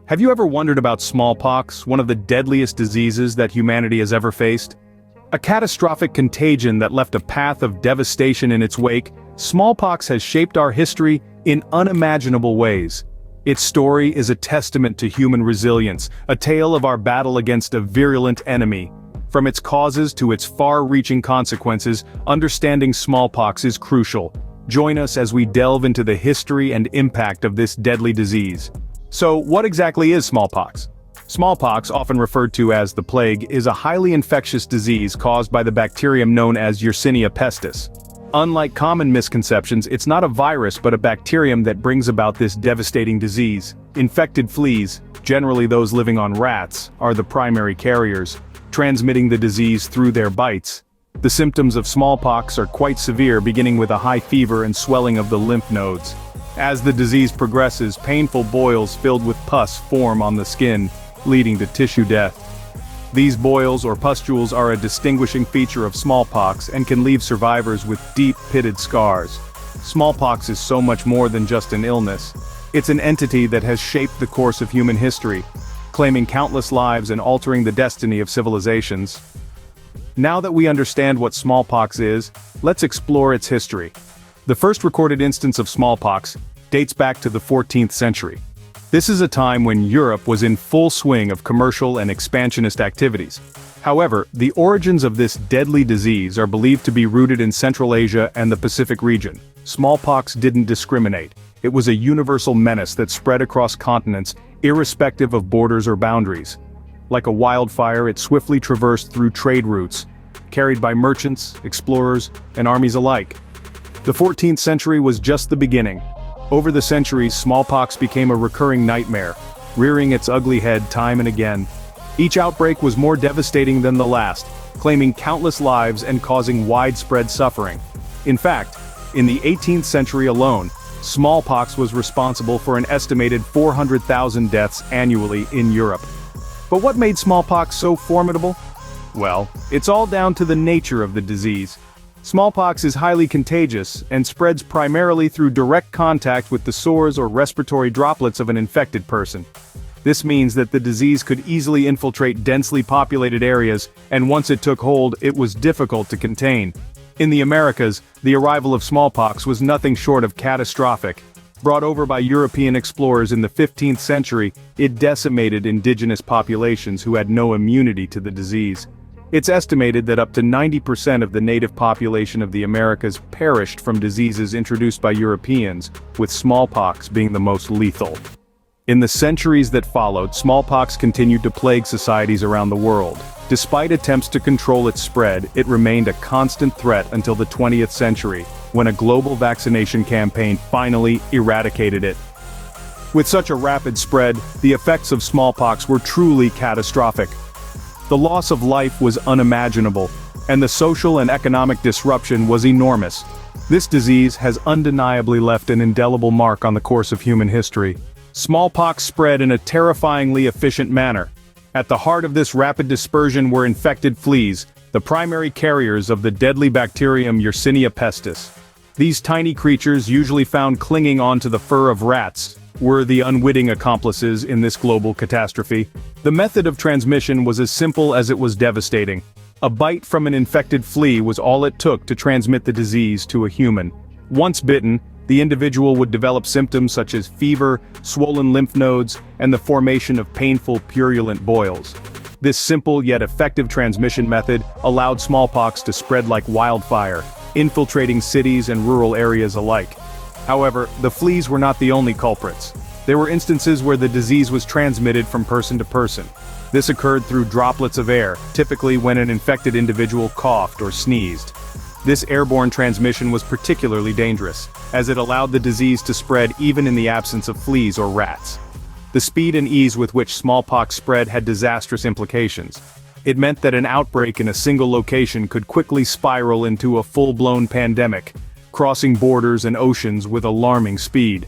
Have you ever wondered about smallpox, one of the deadliest diseases that humanity has ever faced? A catastrophic contagion that left a path of devastation in its wake, smallpox has shaped our history in unimaginable ways. Its story is a testament to human resilience, a tale of our battle against a virulent enemy. From its causes to its far-reaching consequences, understanding smallpox is crucial. Join us as we delve into the history and impact of this deadly disease. So, what exactly is smallpox? Smallpox, often referred to as the plague, is a highly infectious disease caused by the bacterium known as Yersinia pestis. Unlike common misconceptions, it's not a virus but a bacterium that brings about this devastating disease. Infected fleas, generally those living on rats, are the primary carriers, transmitting the disease through their bites. The symptoms of smallpox are quite severe, beginning with a high fever and swelling of the lymph nodes. As the disease progresses, painful boils filled with pus form on the skin, leading to tissue death. These boils or pustules are a distinguishing feature of smallpox and can leave survivors with deep, pitted scars. Smallpox is so much more than just an illness. It's an entity that has shaped the course of human history, claiming countless lives and altering the destiny of civilizations. Now that we understand what smallpox is, let's explore its history. The first recorded instance of smallpox dates back to the 14th century. This is a time when Europe was in full swing of commercial and expansionist activities. However, the origins of this deadly disease are believed to be rooted in Central Asia and the Pacific region. Smallpox didn't discriminate. It was a universal menace that spread across continents, irrespective of borders or boundaries. Like a wildfire, it swiftly traversed through trade routes, carried by merchants, explorers, and armies alike. The 14th century was just the beginning. Over the centuries, smallpox became a recurring nightmare, rearing its ugly head time and again. Each outbreak was more devastating than the last, claiming countless lives and causing widespread suffering. In fact, in the 18th century alone, smallpox was responsible for an estimated 400,000 deaths annually in Europe. But what made smallpox so formidable? Well, it's all down to the nature of the disease. Smallpox is highly contagious and spreads primarily through direct contact with the sores or respiratory droplets of an infected person. This means that the disease could easily infiltrate densely populated areas, and once it took hold, it was difficult to contain. In the Americas, the arrival of smallpox was nothing short of catastrophic. Brought over by European explorers in the 15th century, it decimated indigenous populations who had no immunity to the disease. It's estimated that up to 90% of the native population of the Americas perished from diseases introduced by Europeans, with smallpox being the most lethal. In the centuries that followed, smallpox continued to plague societies around the world. Despite attempts to control its spread, it remained a constant threat until the 20th century, when a global vaccination campaign finally eradicated it. With such a rapid spread, the effects of smallpox were truly catastrophic. The loss of life was unimaginable, and the social and economic disruption was enormous. This disease has undeniably left an indelible mark on the course of human history. Smallpox spread in a terrifyingly efficient manner. At the heart of this rapid dispersion were infected fleas, the primary carriers of the deadly bacterium Yersinia pestis. These tiny creatures, usually found clinging onto the fur of rats, were the unwitting accomplices in this global catastrophe. The method of transmission was as simple as it was devastating. A bite from an infected flea was all it took to transmit the disease to a human. Once bitten, the individual would develop symptoms such as fever, swollen lymph nodes, and the formation of painful, purulent boils. This simple yet effective transmission method allowed smallpox to spread like wildfire, infiltrating cities and rural areas alike. However, the fleas were not the only culprits. There were instances where the disease was transmitted from person to person. This occurred through droplets of air, typically when an infected individual coughed or sneezed. This airborne transmission was particularly dangerous, as it allowed the disease to spread even in the absence of fleas or rats. The speed and ease with which smallpox spread had disastrous implications. It meant that an outbreak in a single location could quickly spiral into a full-blown pandemic, crossing borders and oceans with alarming speed.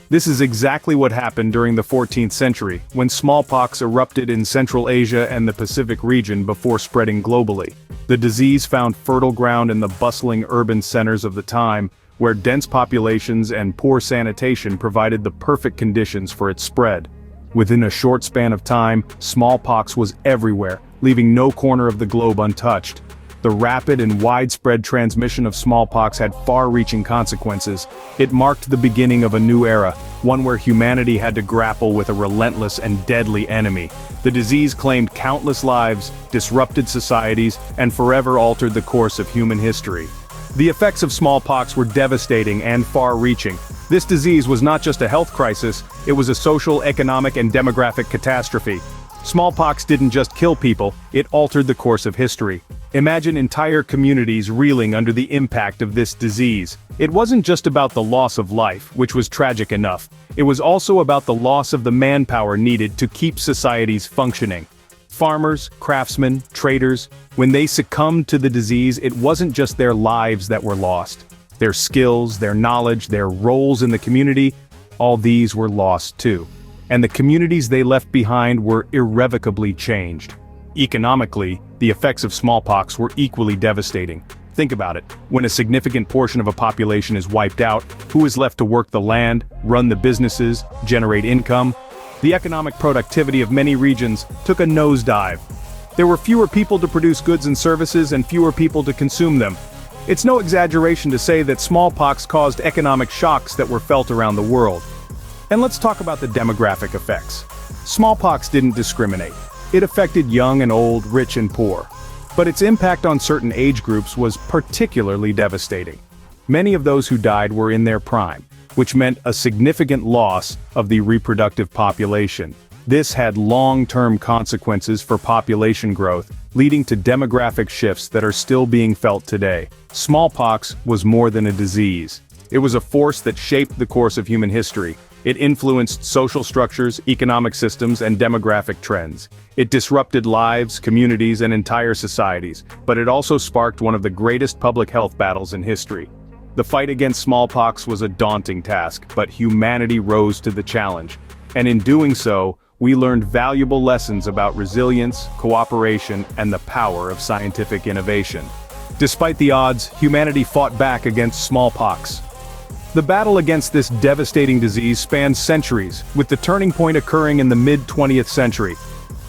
This is exactly what happened during the 14th century, when smallpox erupted in Central Asia and the Pacific region before spreading globally. The disease found fertile ground in the bustling urban centers of the time, where dense populations and poor sanitation provided the perfect conditions for its spread. Within a short span of time, smallpox was everywhere, leaving no corner of the globe untouched. The rapid and widespread transmission of smallpox had far-reaching consequences. It marked the beginning of a new era, one where humanity had to grapple with a relentless and deadly enemy. The disease claimed countless lives, disrupted societies, and forever altered the course of human history. The effects of smallpox were devastating and far-reaching. This disease was not just a health crisis, it was a social, economic, and demographic catastrophe. Smallpox didn't just kill people, it altered the course of history. Imagine entire communities reeling under the impact of this disease. It wasn't just about the loss of life, which was tragic enough. It was also about the loss of the manpower needed to keep societies functioning. Farmers, craftsmen, traders, when they succumbed to the disease, it wasn't just their lives that were lost. Their skills, their knowledge, their roles in the community, all these were lost too. And the communities they left behind were irrevocably changed. Economically, the effects of smallpox were equally devastating. Think about it. When a significant portion of a population is wiped out, who is left to work the land, run the businesses, generate income? The economic productivity of many regions took a nosedive. There were fewer people to produce goods and services and fewer people to consume them. It's no exaggeration to say that smallpox caused economic shocks that were felt around the world. And let's talk about the demographic effects. Smallpox didn't discriminate. It affected young and old, rich and poor. But its impact on certain age groups was particularly devastating. Many of those who died were in their prime, which meant a significant loss of the reproductive population. This had long-term consequences for population growth, leading to demographic shifts that are still being felt today. Smallpox was more than a disease. It was a force that shaped the course of human history. It influenced social structures, economic systems, and demographic trends. It disrupted lives, communities, and entire societies, but it also sparked one of the greatest public health battles in history. The fight against smallpox was a daunting task, but humanity rose to the challenge. And in doing so, we learned valuable lessons about resilience, cooperation, and the power of scientific innovation. Despite the odds, humanity fought back against smallpox. The battle against this devastating disease spanned centuries, with the turning point occurring in the mid-20th century.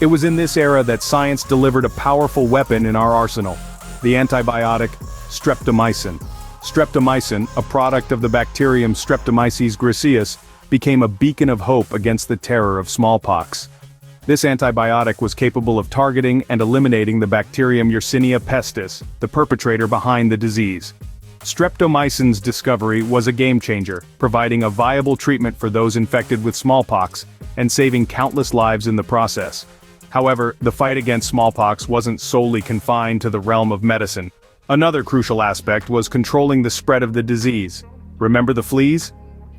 It was in this era that science delivered a powerful weapon in our arsenal: the antibiotic streptomycin. Streptomycin, a product of the bacterium Streptomyces griseus, became a beacon of hope against the terror of smallpox. This antibiotic was capable of targeting and eliminating the bacterium Yersinia pestis, the perpetrator behind the disease. Streptomycin's discovery was a game-changer, providing a viable treatment for those infected with smallpox, and saving countless lives in the process. However, the fight against smallpox wasn't solely confined to the realm of medicine. Another crucial aspect was controlling the spread of the disease. Remember the fleas?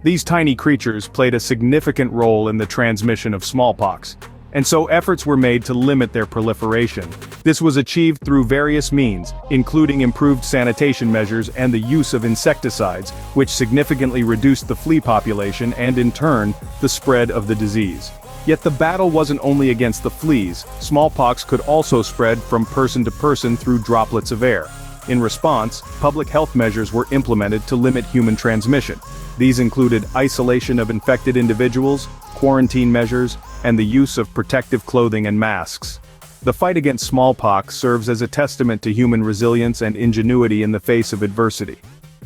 These tiny creatures played a significant role in the transmission of smallpox, and so efforts were made to limit their proliferation. This was achieved through various means, including improved sanitation measures and the use of insecticides, which significantly reduced the flea population and, in turn, the spread of the disease. Yet the battle wasn't only against the fleas. Smallpox could also spread from person to person through droplets of air. In response, public health measures were implemented to limit human transmission. These included isolation of infected individuals, quarantine measures, and the use of protective clothing and masks. The fight against smallpox serves as a testament to human resilience and ingenuity in the face of adversity.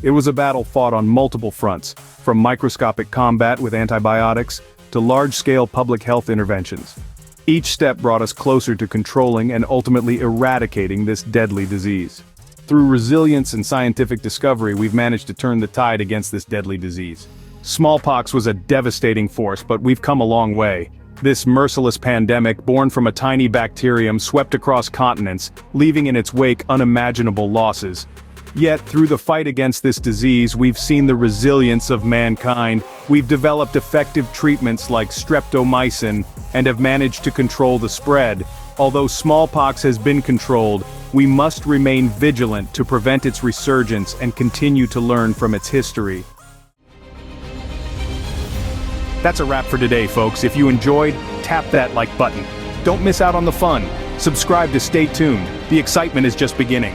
It was a battle fought on multiple fronts, from microscopic combat with antibiotics to large-scale public health interventions. Each step brought us closer to controlling and ultimately eradicating this deadly disease. Through resilience and scientific discovery, we've managed to turn the tide against this deadly disease. Smallpox was a devastating force, but we've come a long way. This merciless pandemic, born from a tiny bacterium, swept across continents, leaving in its wake unimaginable losses. Yet, through the fight against this disease, we've seen the resilience of mankind. We've developed effective treatments like streptomycin, and have managed to control the spread. Although smallpox has been controlled, we must remain vigilant to prevent its resurgence and continue to learn from its history. That's a wrap for today, folks. If you enjoyed, tap that like button. Don't miss out on the fun. Subscribe to stay tuned. The excitement is just beginning.